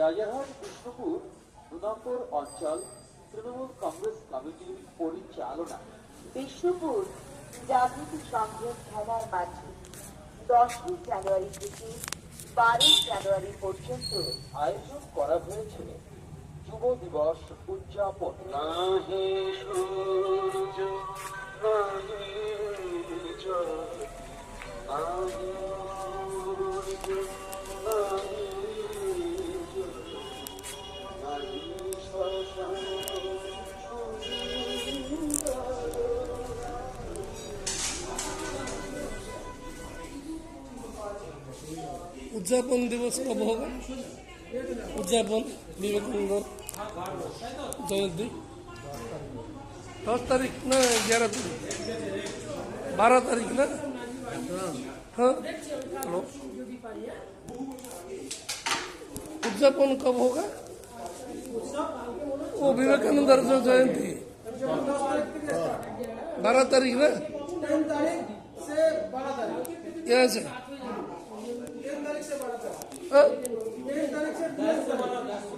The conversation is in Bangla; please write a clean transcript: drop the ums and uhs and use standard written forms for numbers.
রাজারহাট কৃষ্ণপুর 2 নম্বর অঞ্চল তৃণমূল কংগ্রেস কমিটির পরিচালনা বিষ্ণুপুর জাগৃতি সংঘের খেলার মাঠে 10ই জানুয়ারি থেকে 12ই জানুয়ারি পর্যন্ত আয়োজন করা হয়েছে যুব দিবস উদযাপন। নাহি সূর্য নাহি জল, নাহি সূর্য নাহি জল, নাহি শ্মশান उद्यापन दिवस कब होगा? उद्यापन विवेकानंद जयंती 10 तारीख ना 11 तारीख 12 तारीख ना? हाँ हेलो, उद्यापन कब होगा? वो विवेकानंद जयंती 12 तारीख ना? 10 तारीख से 12 तारीख, यहाँ से 10 तारीख से 12 तारीख, हाँ? 10 तारीख से 12 तारीख।